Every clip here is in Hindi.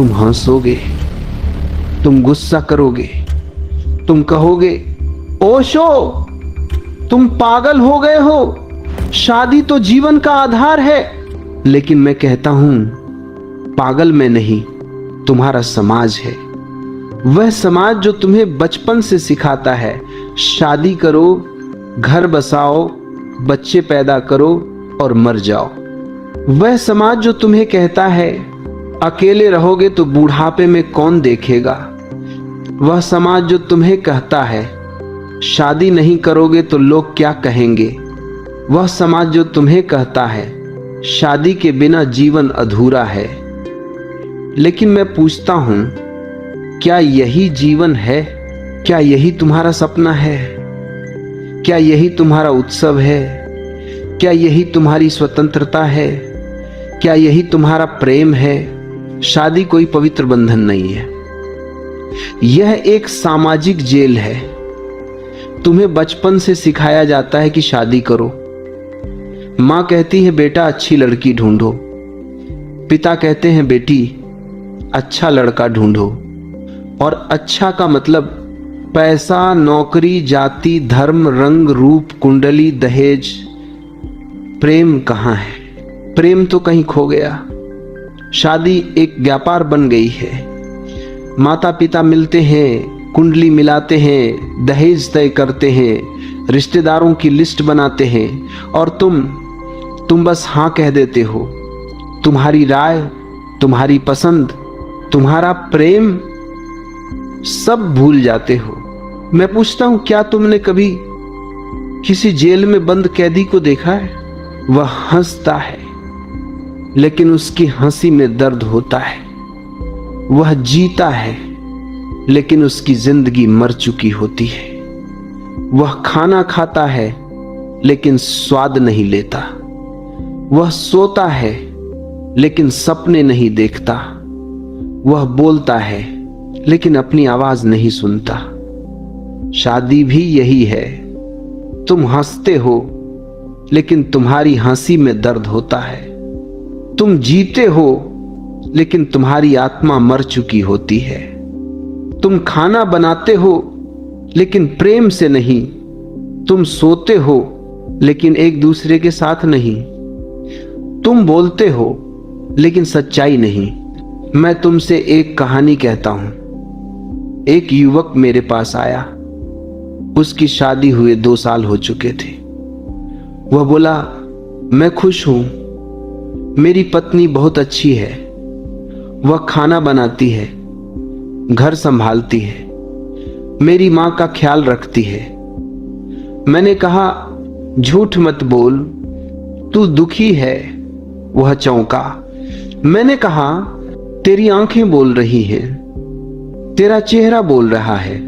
तुम हंसोगे, तुम गुस्सा करोगे, तुम कहोगे ओशो तुम पागल हो गए हो, शादी तो जीवन का आधार है। लेकिन मैं कहता हूं पागल मैं नहीं, तुम्हारा समाज है। वह समाज जो तुम्हें बचपन से सिखाता है शादी करो, घर बसाओ, बच्चे पैदा करो और मर जाओ। वह समाज जो तुम्हें कहता है अकेले रहोगे तो बुढ़ापे में कौन देखेगा। वह समाज जो तुम्हें कहता है शादी नहीं करोगे तो लोग क्या कहेंगे। वह समाज जो तुम्हें कहता है शादी के बिना जीवन अधूरा है। लेकिन मैं पूछता हूं क्या यही जीवन है? क्या यही तुम्हारा सपना है? क्या यही तुम्हारा उत्सव है? क्या यही तुम्हारी स्वतंत्रता है? क्या यही तुम्हारा प्रेम है? शादी कोई पवित्र बंधन नहीं है, यह एक सामाजिक जेल है। तुम्हें बचपन से सिखाया जाता है कि शादी करो। मां कहती है बेटा अच्छी लड़की ढूंढो, पिता कहते हैं बेटी अच्छा लड़का ढूंढो। और अच्छा का मतलब पैसा, नौकरी, जाति, धर्म, रंग, रूप, कुंडली, दहेज। प्रेम कहां है? प्रेम तो कहीं खो गया। शादी एक व्यापार बन गई है। माता पिता मिलते हैं, कुंडली मिलाते हैं, दहेज तय करते हैं, रिश्तेदारों की लिस्ट बनाते हैं और तुम बस हां कह देते हो। तुम्हारी राय, तुम्हारी पसंद, तुम्हारा प्रेम सब भूल जाते हो। मैं पूछता हूं क्या तुमने कभी किसी जेल में बंद कैदी को देखा है? वह हंसता है लेकिन उसकी हंसी में दर्द होता है। वह जीता है लेकिन उसकी जिंदगी मर चुकी होती है। वह खाना खाता है लेकिन स्वाद नहीं लेता। वह सोता है लेकिन सपने नहीं देखता। वह बोलता है लेकिन अपनी आवाज नहीं सुनता। शादी भी यही है। तुम हंसते हो लेकिन तुम्हारी हंसी में दर्द होता है। तुम जीते हो लेकिन तुम्हारी आत्मा मर चुकी होती है। तुम खाना बनाते हो लेकिन प्रेम से नहीं। तुम सोते हो लेकिन एक दूसरे के साथ नहीं। तुम बोलते हो लेकिन सच्चाई नहीं। मैं तुमसे एक कहानी कहता हूं। एक युवक मेरे पास आया। उसकी शादी हुए 2 साल हो चुके थे। वह बोला मैं खुश हूं, मेरी पत्नी बहुत अच्छी है, वह खाना बनाती है, घर संभालती है, मेरी मां का ख्याल रखती है। मैंने कहा झूठ मत बोल, तू दुखी है। वह चौंका। मैंने कहा तेरी आंखें बोल रही हैं, तेरा चेहरा बोल रहा है।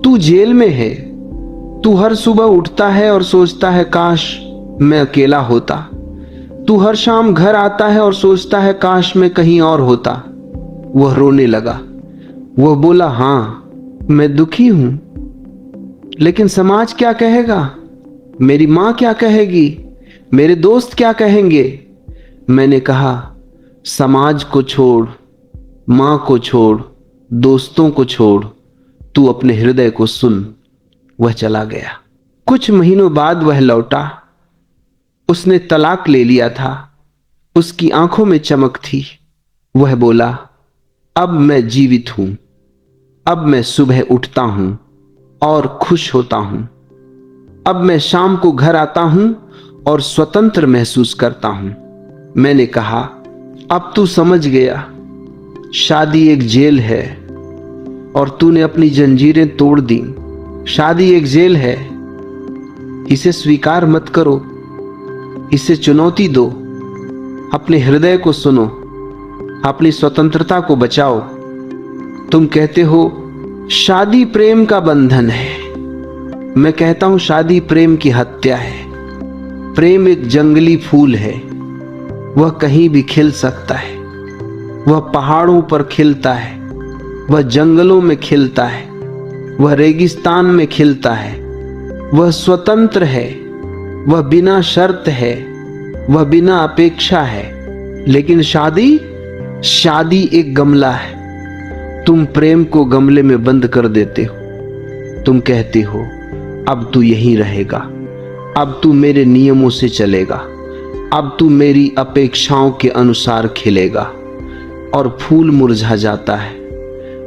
तू जेल में है। तू हर सुबह उठता है और सोचता है काश मैं अकेला होता। तू हर शाम घर आता है और सोचता है काश मैं कहीं और होता। वह रोने लगा। वह बोला हां मैं दुखी हूं, लेकिन समाज क्या कहेगा? मेरी मां क्या कहेगी? मेरे दोस्त क्या कहेंगे? मैंने कहा समाज को छोड़, मां को छोड़, दोस्तों को छोड़, तू अपने हृदय को सुन। वह चला गया। कुछ महीनों बाद वह लौटा। उसने तलाक ले लिया था। उसकी आंखों में चमक थी। वह बोला अब मैं जीवित हूं। अब मैं सुबह उठता हूं और खुश होता हूं। अब मैं शाम को घर आता हूं और स्वतंत्र महसूस करता हूं। मैंने कहा अब तू समझ गया, शादी एक जेल है और तूने अपनी जंजीरें तोड़ दी। शादी एक जेल है, इसे स्वीकार मत करो, इसे चुनौती दो। अपने हृदय को सुनो, अपनी स्वतंत्रता को बचाओ। तुम कहते हो शादी प्रेम का बंधन है। मैं कहता हूं शादी प्रेम की हत्या है। प्रेम एक जंगली फूल है, वह कहीं भी खिल सकता है। वह पहाड़ों पर खिलता है, वह जंगलों में खिलता है, वह रेगिस्तान में खिलता है। वह स्वतंत्र है, वह बिना शर्त है, वह बिना अपेक्षा है। लेकिन शादी शादी एक गमला है, तुम प्रेम को गमले में बंद कर देते हो। तुम कहते हो अब तू यहीं रहेगा, अब तू मेरे नियमों से चलेगा, अब तू मेरी अपेक्षाओं के अनुसार खिलेगा। और फूल मुरझा जाता है,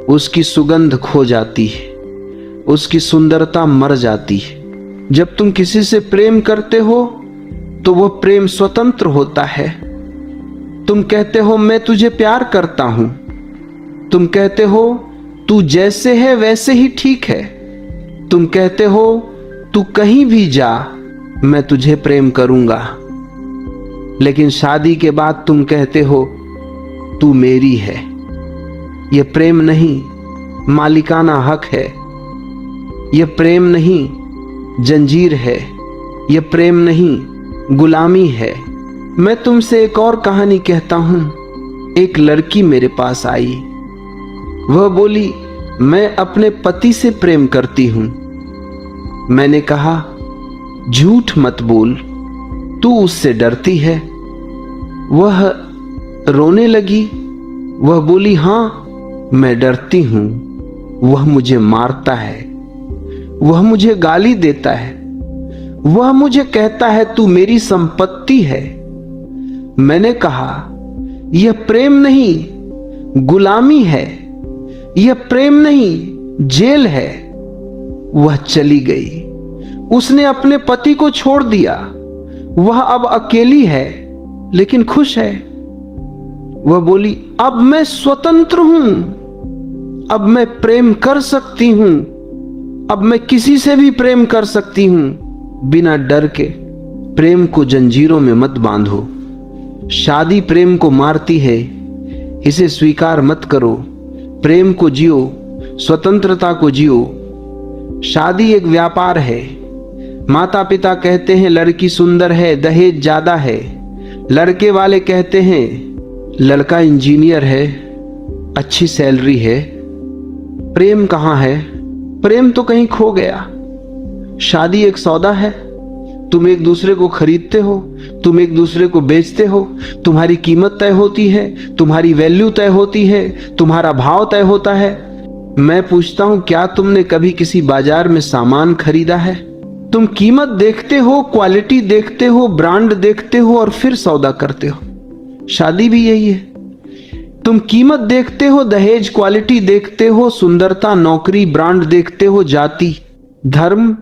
उसकी सुगंध खो जाती है, उसकी सुंदरता मर जाती है। जब तुम किसी से प्रेम करते हो तो वह प्रेम स्वतंत्र होता है। तुम कहते हो मैं तुझे प्यार करता हूं, तुम कहते हो तू जैसे है वैसे ही ठीक है, तुम कहते हो तू कहीं भी जा मैं तुझे प्रेम करूंगा। लेकिन शादी के बाद तुम कहते हो तू मेरी है। यह प्रेम नहीं, मालिकाना हक है। यह प्रेम नहीं, जंजीर है। यह प्रेम नहीं, गुलामी है। मैं तुमसे एक और कहानी कहता हूं। एक लड़की मेरे पास आई, वह बोली मैं अपने पति से प्रेम करती हूं। मैंने कहा झूठ मत बोल, तू उससे डरती है। वह रोने लगी। वह बोली हां मैं डरती हूं, वह मुझे मारता है, वह मुझे गाली देता है, वह मुझे कहता है तू मेरी संपत्ति है। मैंने कहा यह प्रेम नहीं, गुलामी है। यह प्रेम नहीं, जेल है। वह चली गई। उसने अपने पति को छोड़ दिया। वह अब अकेली है लेकिन खुश है। वह बोली अब मैं स्वतंत्र हूं, अब मैं प्रेम कर सकती हूं, अब मैं किसी से भी प्रेम कर सकती हूं बिना डर के। प्रेम को जंजीरों में मत बांधो। शादी प्रेम को मारती है, इसे स्वीकार मत करो। प्रेम को जियो, स्वतंत्रता को जियो। शादी एक व्यापार है। माता पिता कहते हैं लड़की सुंदर है, दहेज ज्यादा है। लड़के वाले कहते हैं लड़का इंजीनियर है, अच्छी सैलरी है। प्रेम कहां है? प्रेम तो कहीं खो गया। शादी एक सौदा है। तुम एक दूसरे को खरीदते हो, तुम एक दूसरे को बेचते हो। तुम्हारी कीमत तय होती है, तुम्हारी वैल्यू तय होती है, तुम्हारा भाव तय होता है। मैं पूछता हूं क्या तुमने कभी किसी बाजार में सामान खरीदा है? तुम कीमत देखते हो, क्वालिटी देखते हो, ब्रांड देखते हो और फिर सौदा करते हो। शादी भी यही है। तुम कीमत देखते हो, दहेज, क्वालिटी देखते हो, सुंदरता, नौकरी, ब्रांड देखते हो, जाति, धर्म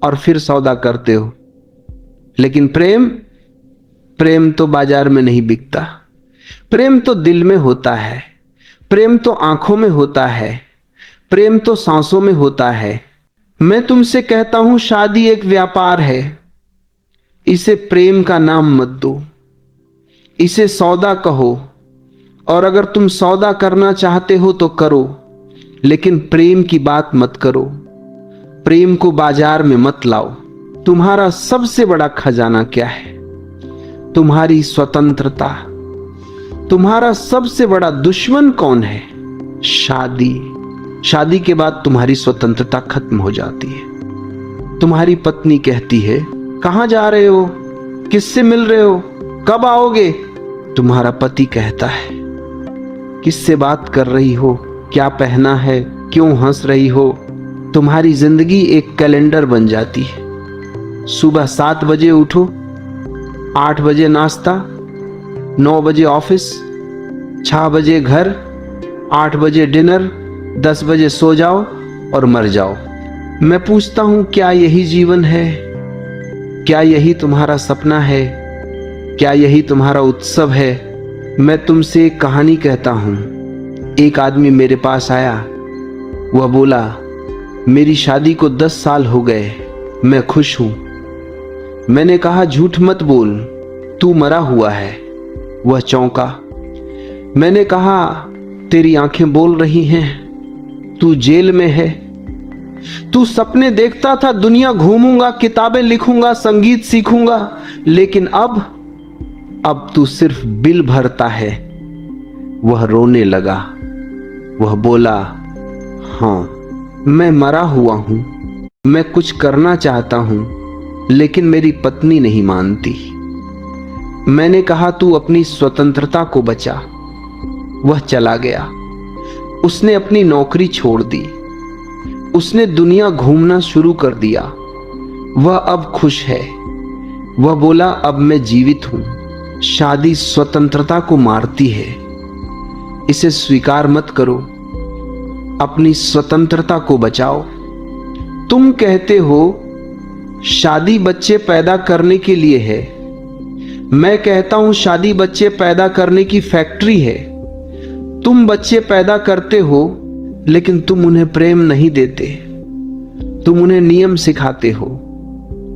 और फिर सौदा करते हो। लेकिन प्रेम तो बाजार में नहीं बिकता। प्रेम तो दिल में होता है। प्रेम तो आंखों में होता है। प्रेम तो सांसों में होता है। मैं तुमसे कहता हूं शादी एक व्यापार है। इसे प्रेम का नाम मत दो, इसे सौदा कहो। और अगर तुम सौदा करना चाहते हो तो करो, लेकिन प्रेम की बात मत करो। प्रेम को बाजार में मत लाओ। तुम्हारा सबसे बड़ा खजाना क्या है? तुम्हारी स्वतंत्रता। तुम्हारा सबसे बड़ा दुश्मन कौन है? शादी। शादी के बाद तुम्हारी स्वतंत्रता खत्म हो जाती है। तुम्हारी पत्नी कहती है कहां जा रहे हो, किससे मिल रहे हो, कब आओगे? तुम्हारा पति कहता है किससे बात कर रही हो, क्या पहना है, क्यों हंस रही हो? तुम्हारी जिंदगी एक कैलेंडर बन जाती है। सुबह 7 बजे उठो, 8 बजे नाश्ता, 9 बजे ऑफिस, 6 बजे घर, 8 बजे डिनर, 10 बजे सो जाओ और मर जाओ। मैं पूछता हूं क्या यही जीवन है? क्या यही तुम्हारा सपना है? क्या यही तुम्हारा उत्सव है? मैं तुमसे एक कहानी कहता हूं। एक आदमी मेरे पास आया। वह बोला मेरी शादी को 10 साल हो गए, मैं खुश हूं। मैंने कहा झूठ मत बोल, तू मरा हुआ है। वह चौंका। मैंने कहा तेरी आंखें बोल रही हैं, तू जेल में है। तू सपने देखता था दुनिया घूमूंगा, किताबें लिखूंगा, संगीत सीखूंगा, लेकिन अब तू सिर्फ बिल भरता है। वह रोने लगा। वह बोला हां मैं मरा हुआ हूं, मैं कुछ करना चाहता हूं लेकिन मेरी पत्नी नहीं मानती। मैंने कहा तू अपनी स्वतंत्रता को बचा। वह चला गया। उसने अपनी नौकरी छोड़ दी। उसने दुनिया घूमना शुरू कर दिया। वह अब खुश है। वह बोला, अब मैं जीवित हूं। शादी स्वतंत्रता को मारती है। इसे स्वीकार मत करो। अपनी स्वतंत्रता को बचाओ। तुम कहते हो शादी बच्चे पैदा करने के लिए है। मैं कहता हूं शादी बच्चे पैदा करने की फैक्ट्री है। तुम बच्चे पैदा करते हो, लेकिन तुम उन्हें प्रेम नहीं देते। तुम उन्हें नियम सिखाते हो।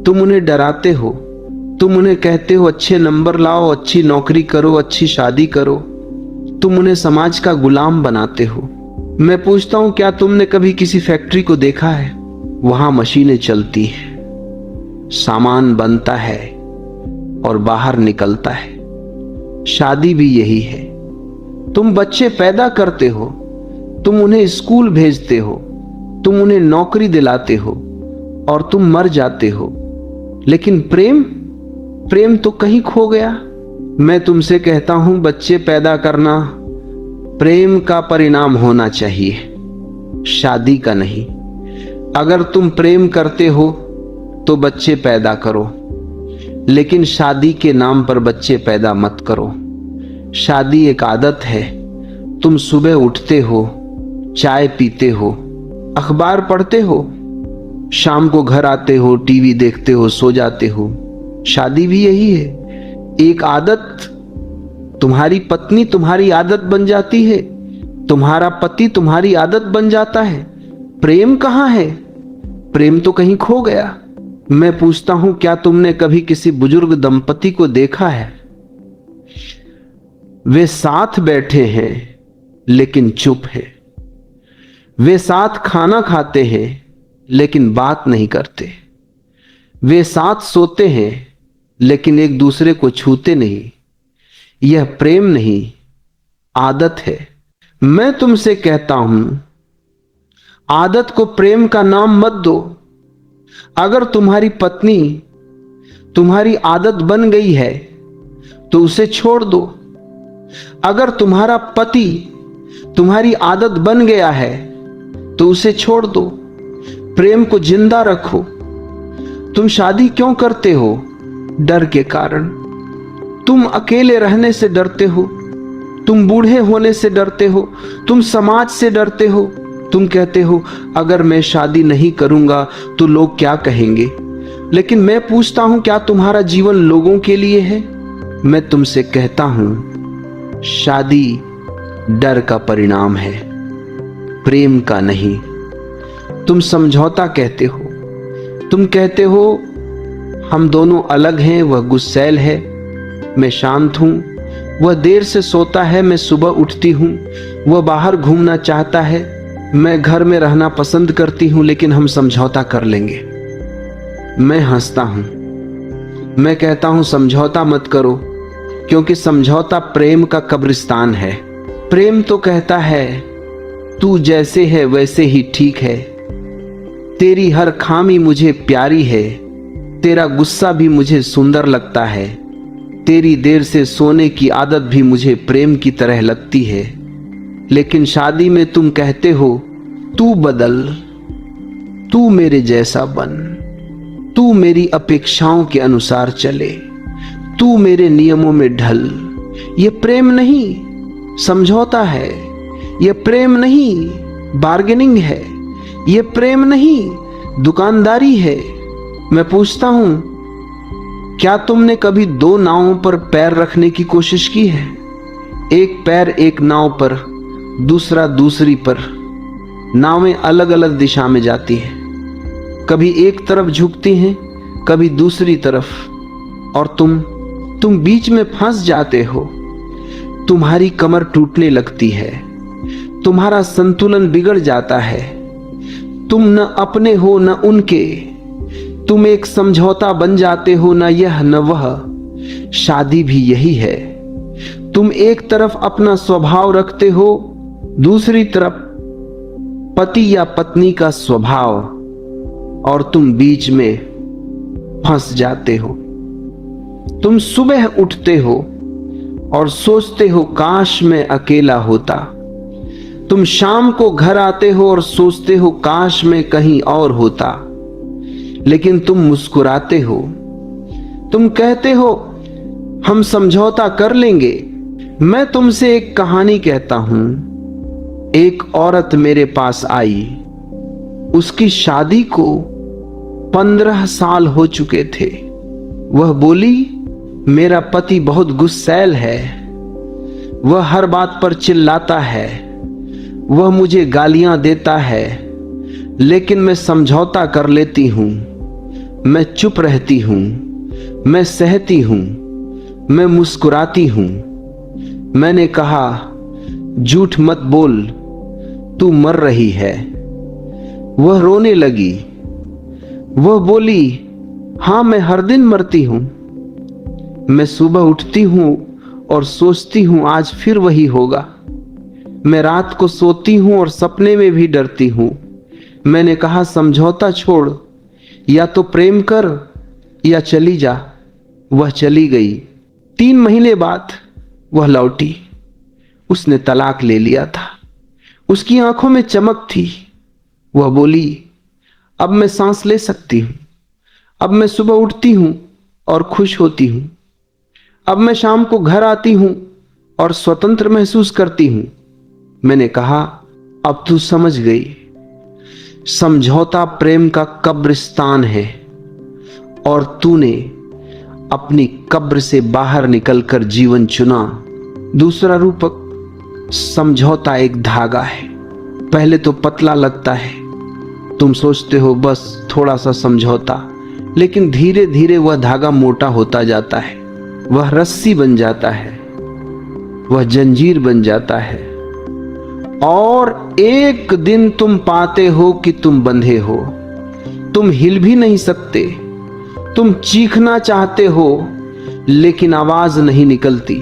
तुम उन्हें डराते हो। तुम उन्हें कहते हो अच्छे नंबर लाओ, अच्छी नौकरी करो, अच्छी शादी करो। तुम उन्हें समाज का गुलाम बनाते हो। मैं पूछता हूं, क्या तुमने कभी किसी फैक्ट्री को देखा है? वहां मशीनें चलती हैं, सामान बनता है और बाहर निकलता है। शादी भी यही है। तुम बच्चे पैदा करते हो, तुम उन्हें स्कूल भेजते हो, तुम उन्हें नौकरी दिलाते हो और तुम मर जाते हो। लेकिन प्रेम तो कहीं खो गया। मैं तुमसे कहता हूं, बच्चे पैदा करना प्रेम का परिणाम होना चाहिए, शादी का नहीं। अगर तुम प्रेम करते हो तो बच्चे पैदा करो, लेकिन शादी के नाम पर बच्चे पैदा मत करो। शादी एक आदत है। तुम सुबह उठते हो, चाय पीते हो, अखबार पढ़ते हो, शाम को घर आते हो, टीवी देखते हो, सो जाते हो। शादी भी यही है, एक आदत। तुम्हारी पत्नी तुम्हारी आदत बन जाती है, तुम्हारा पति तुम्हारी आदत बन जाता है। प्रेम कहां है? प्रेम तो कहीं खो गया। मैं पूछता हूं, क्या तुमने कभी किसी बुजुर्ग दंपति को देखा है? वे साथ बैठे हैं लेकिन चुप है। वे साथ खाना खाते हैं लेकिन बात नहीं करते। वे साथ सोते हैं लेकिन एक दूसरे को छूते नहीं। यह प्रेम नहीं, आदत है। मैं तुमसे कहता हूं, आदत को प्रेम का नाम मत दो। अगर तुम्हारी पत्नी तुम्हारी आदत बन गई है तो उसे छोड़ दो। अगर तुम्हारा पति तुम्हारी आदत बन गया है तो उसे छोड़ दो। प्रेम को जिंदा रखो। तुम शादी क्यों करते हो? डर के कारण। तुम अकेले रहने से डरते हो, तुम बूढ़े होने से डरते हो, तुम समाज से डरते हो। तुम कहते हो अगर मैं शादी नहीं करूंगा तो लोग क्या कहेंगे। लेकिन मैं पूछता हूं, क्या तुम्हारा जीवन लोगों के लिए है? मैं तुमसे कहता हूं, शादी डर का परिणाम है, प्रेम का नहीं। तुम समझौता कहते हो। तुम कहते हो हम दोनों अलग हैं, वह गुस्सैल है, मैं शांत हूं। वह देर से सोता है, मैं सुबह उठती हूं। वह बाहर घूमना चाहता है, मैं घर में रहना पसंद करती हूं, लेकिन हम समझौता कर लेंगे। मैं हंसता हूं। मैं कहता हूं समझौता मत करो, क्योंकि समझौता प्रेम का कब्रिस्तान है। प्रेम तो कहता है तू जैसे है वैसे ही ठीक है, तेरी हर खामी मुझे प्यारी है, तेरा गुस्सा भी मुझे सुंदर लगता है, तेरी देर से सोने की आदत भी मुझे प्रेम की तरह लगती है। लेकिन शादी में तुम कहते हो तू बदल, तू मेरे जैसा बन, तू मेरी अपेक्षाओं के अनुसार चले, तू मेरे नियमों में ढल। ये प्रेम नहीं, समझौता है। ये प्रेम नहीं, बार्गेनिंग है। ये प्रेम नहीं, दुकानदारी है। मैं पूछता हूं, क्या तुमने कभी दो नावों पर पैर रखने की कोशिश की है? एक पैर एक नाव पर, दूसरा दूसरी पर। नावें अलग अलग दिशा में जाती हैं, कभी एक तरफ झुकती हैं, कभी दूसरी तरफ, और तुम बीच में फंस जाते हो। तुम्हारी कमर टूटने लगती है, तुम्हारा संतुलन बिगड़ जाता है। तुम न अपने हो न उनके, तुम एक समझौता बन जाते हो, न यह न वह। शादी भी यही है। तुम एक तरफ अपना स्वभाव रखते हो, दूसरी तरफ पति या पत्नी का स्वभाव, और तुम बीच में फंस जाते हो। तुम सुबह उठते हो, और सोचते हो काश मैं अकेला होता। तुम शाम को घर आते हो और सोचते हो काश मैं कहीं और होता। लेकिन तुम मुस्कुराते हो, तुम कहते हो हम समझौता कर लेंगे। मैं तुमसे एक कहानी कहता हूं। एक औरत मेरे पास आई। उसकी शादी को 15 साल हो चुके थे। वह बोली, मेरा पति बहुत गुस्सैल है, वह हर बात पर चिल्लाता है, वह मुझे गालियां देता है, लेकिन मैं समझौता कर लेती हूं। मैं चुप रहती हूं, मैं सहती हूं, मैं मुस्कुराती हूं। मैंने कहा, झूठ मत बोल, तू मर रही है। वह रोने लगी। वह बोली, हां मैं हर दिन मरती हूं। मैं सुबह उठती हूं और सोचती हूं आज फिर वही होगा। मैं रात को सोती हूं और सपने में भी डरती हूं। मैंने कहा, समझौता छोड़, या तो प्रेम कर या चली जा। वह चली गई। 3 महीने बाद वह लौटी। उसने तलाक ले लिया था। उसकी आंखों में चमक थी। वह बोली, अब मैं सांस ले सकती हूं। अब मैं सुबह उठती हूं और खुश होती हूं। अब मैं शाम को घर आती हूं और स्वतंत्र महसूस करती हूं। मैंने कहा, अब तू समझ गई, समझौता प्रेम का कब्रिस्तान है और तूने अपनी कब्र से बाहर निकलकर जीवन चुना। दूसरा रूपक, समझौता एक धागा है। पहले तो पतला लगता है, तुम सोचते हो बस थोड़ा सा समझौता, लेकिन धीरे धीरे वह धागा मोटा होता जाता है, वह रस्सी बन जाता है, वह जंजीर बन जाता है, और एक दिन तुम पाते हो कि तुम बंधे हो। तुम हिल भी नहीं सकते। तुम चीखना चाहते हो लेकिन आवाज नहीं निकलती।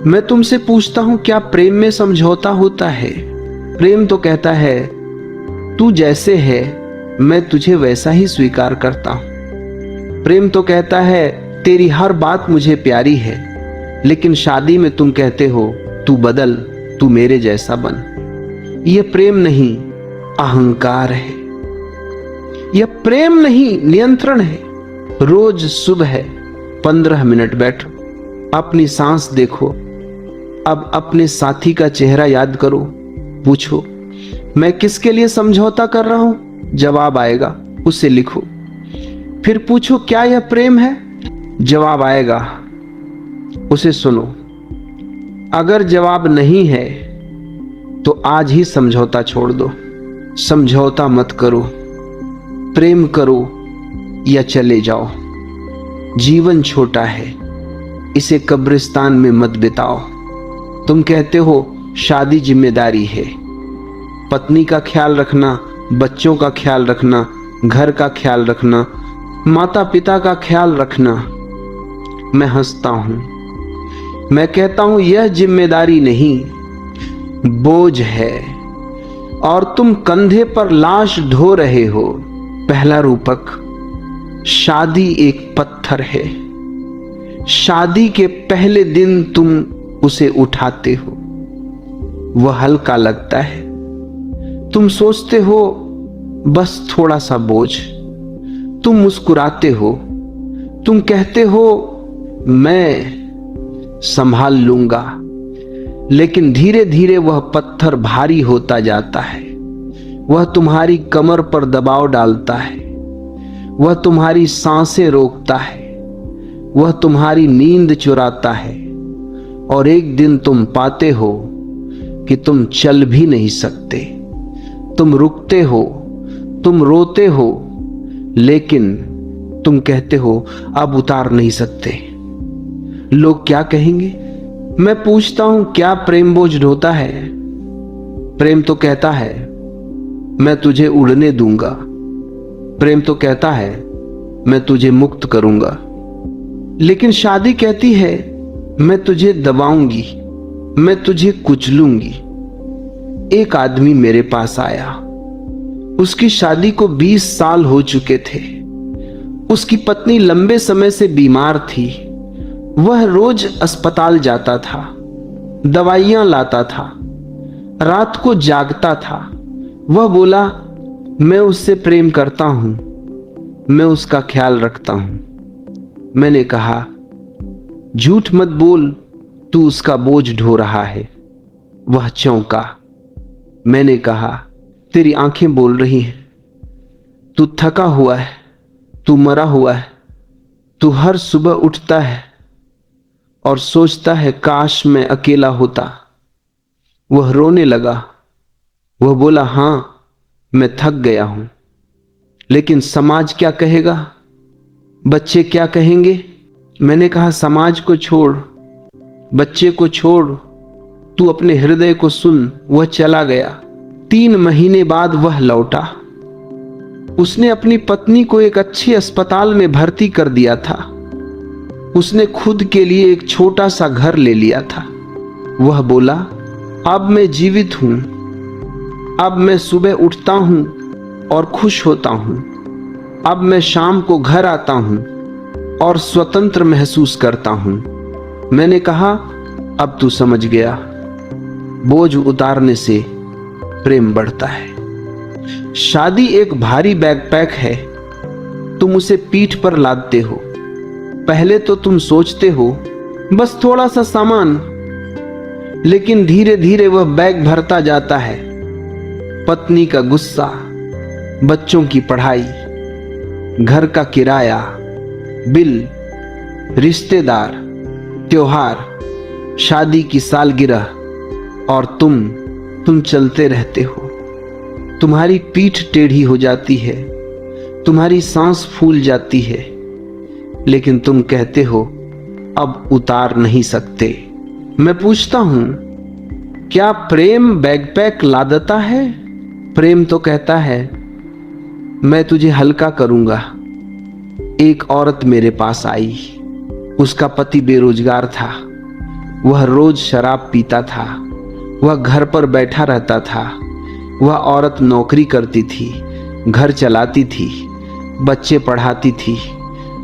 मैं तुमसे पूछता हूं, क्या प्रेम में समझौता होता है? प्रेम तो कहता है, तू जैसे है मैं तुझे वैसा ही स्वीकार करता हूं। प्रेम तो कहता है, तेरी हर बात मुझे प्यारी है। लेकिन शादी में तुम कहते हो, तू बदल, तू मेरे जैसा बन। यह प्रेम नहीं, अहंकार है। यह प्रेम नहीं, नियंत्रण है। रोज सुबह 15 मिनट बैठो, अपनी सांस देखो। अब अपने साथी का चेहरा याद करो। पूछो, मैं किसके लिए समझौता कर रहा हूं? जवाब आएगा, उसे लिखो। फिर पूछो, क्या यह प्रेम है? जवाब आएगा, उसे सुनो। अगर जवाब नहीं है तो आज ही समझौता छोड़ दो। समझौता मत करो, प्रेम करो या चले जाओ। जीवन छोटा है, इसे कब्रिस्तान में मत बिताओ। तुम कहते हो शादी जिम्मेदारी है, पत्नी का ख्याल रखना, बच्चों का ख्याल रखना, घर का ख्याल रखना, माता पिता का ख्याल रखना। मैं हंसता हूं, मैं कहता हूं यह जिम्मेदारी नहीं, बोझ है, और तुम कंधे पर लाश ढो रहे हो। पहला रूपक, शादी एक पत्थर है। शादी के पहले दिन तुम उसे उठाते हो, वह हल्का लगता है। तुम सोचते हो बस थोड़ा सा बोझ। तुम मुस्कुराते हो, तुम कहते हो मैं संभाल लूंगा। लेकिन धीरे धीरे वह पत्थर भारी होता जाता है। वह तुम्हारी कमर पर दबाव डालता है, वह तुम्हारी सांसें रोकता है, वह तुम्हारी नींद चुराता है, और एक दिन तुम पाते हो कि तुम चल भी नहीं सकते। तुम रुकते हो, तुम रोते हो, लेकिन तुम कहते हो अब उतार नहीं सकते। लोग क्या कहेंगे? मैं पूछता हूं, क्या प्रेम बोझ ढोता है? प्रेम तो कहता है मैं तुझे उड़ने दूंगा। प्रेम तो कहता है मैं तुझे मुक्त करूंगा। लेकिन शादी कहती है मैं तुझे दबाऊंगी, मैं तुझे कुचलूंगी। एक आदमी मेरे पास आया। उसकी शादी को 20 साल हो चुके थे। उसकी पत्नी लंबे समय से बीमार थी। वह रोज अस्पताल जाता था, दवाइयां लाता था, रात को जागता था। वह बोला, मैं उससे प्रेम करता हूं, मैं उसका ख्याल रखता हूं। मैंने कहा, झूठ मत बोल, तू उसका बोझ ढो रहा है। वह चौंका। मैंने कहा, तेरी आंखें बोल रही हैं, तू थका हुआ है, तू मरा हुआ है। तू हर सुबह उठता है और सोचता है काश मैं अकेला होता। वह रोने लगा। वह बोला, हां, मैं थक गया हूं, लेकिन समाज क्या कहेगा, बच्चे क्या कहेंगे। मैंने कहा, समाज को छोड़, बच्चे को छोड़, तू अपने हृदय को सुन। वह चला गया। 3 महीने बाद वह लौटा। उसने अपनी पत्नी को एक अच्छे अस्पताल में भर्ती कर दिया था। उसने खुद के लिए एक छोटा सा घर ले लिया था। वह बोला, अब मैं जीवित हूं, अब मैं सुबह उठता हूं और खुश होता हूं। अब मैं शाम को घर आता हूं और स्वतंत्र महसूस करता हूं। मैंने कहा, अब तू समझ गया, बोझ उतारने से प्रेम बढ़ता है। शादी एक भारी बैकपैक है। तुम उसे पीठ पर लादते हो। पहले तो तुम सोचते हो बस थोड़ा सा सामान, लेकिन धीरे धीरे वह बैग भरता जाता है। पत्नी का गुस्सा, बच्चों की पढ़ाई, घर का किराया, बिल, रिश्तेदार, त्योहार, शादी की सालगिरह, और तुम चलते रहते हो। तुम्हारी पीठ टेढ़ी हो जाती है, तुम्हारी सांस फूल जाती है, लेकिन तुम कहते हो अब उतार नहीं सकते। मैं पूछता हूं, क्या प्रेम बैकपैक लादता है? प्रेम तो कहता है, मैं तुझे हल्का करूंगा। एक औरत मेरे पास आई। उसका पति बेरोजगार था। वह रोज शराब पीता था। वह घर पर बैठा रहता था। वह औरत नौकरी करती थी, घर चलाती थी, बच्चे पढ़ाती थी।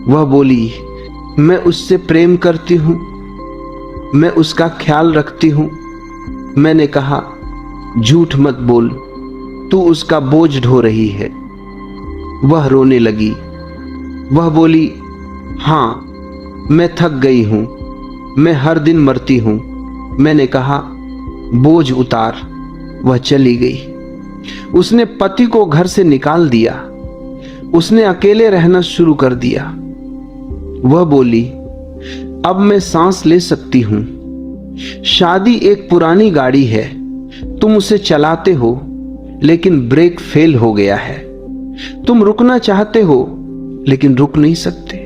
वह बोली, मैं उससे प्रेम करती हूं, मैं उसका ख्याल रखती हूं। मैंने कहा, झूठ मत बोल, तू उसका बोझ ढो रही है। वह रोने लगी। वह बोली, हां, मैं थक गई हूं, मैं हर दिन मरती हूं। मैंने कहा, बोझ उतार। वह चली गई। उसने पति को घर से निकाल दिया। उसने अकेले रहना शुरू कर दिया। वह बोली, अब मैं सांस ले सकती हूं। शादी एक पुरानी गाड़ी है। तुम उसे चलाते हो, लेकिन ब्रेक फेल हो गया है। तुम रुकना चाहते हो, लेकिन रुक नहीं सकते।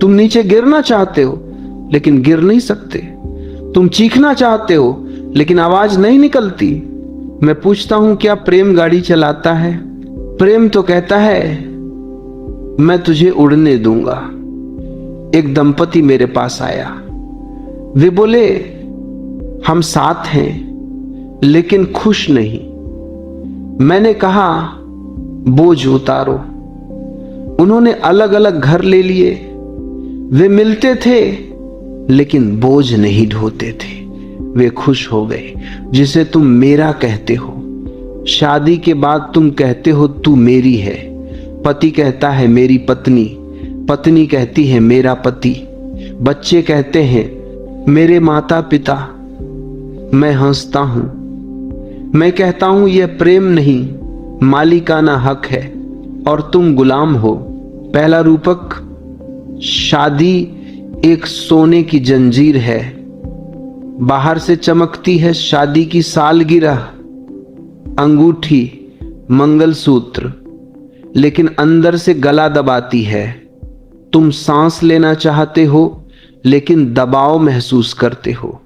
तुम नीचे गिरना चाहते हो, लेकिन गिर नहीं सकते। तुम चीखना चाहते हो, लेकिन आवाज नहीं निकलती। मैं पूछता हूं, क्या प्रेम गाड़ी चलाता है? प्रेम तो कहता है, मैं तुझे उड़ने दूंगा। एक दंपति मेरे पास आया। वे बोले, हम साथ हैं, लेकिन खुश नहीं। मैंने कहा, बोझ उतारो। उन्होंने अलग अलग घर ले लिए। वे मिलते थे, लेकिन बोझ नहीं ढोते थे। वे खुश हो गए। जिसे तुम मेरा कहते हो, शादी के बाद तुम कहते हो तू मेरी है। पति कहता है मेरी पत्नी, पत्नी कहती है मेरा पति, बच्चे कहते हैं मेरे माता पिता। मैं हंसता हूं। मैं कहता हूं यह प्रेम नहीं, मालिकाना हक है और तुम गुलाम हो। पहला रूपक, शादी एक सोने की जंजीर है। बाहर से चमकती है शादी की सालगिरह, अंगूठी, मंगलसूत्र, लेकिन अंदर से गला दबाती है। तुम सांस लेना चाहते हो, लेकिन दबाव महसूस करते हो।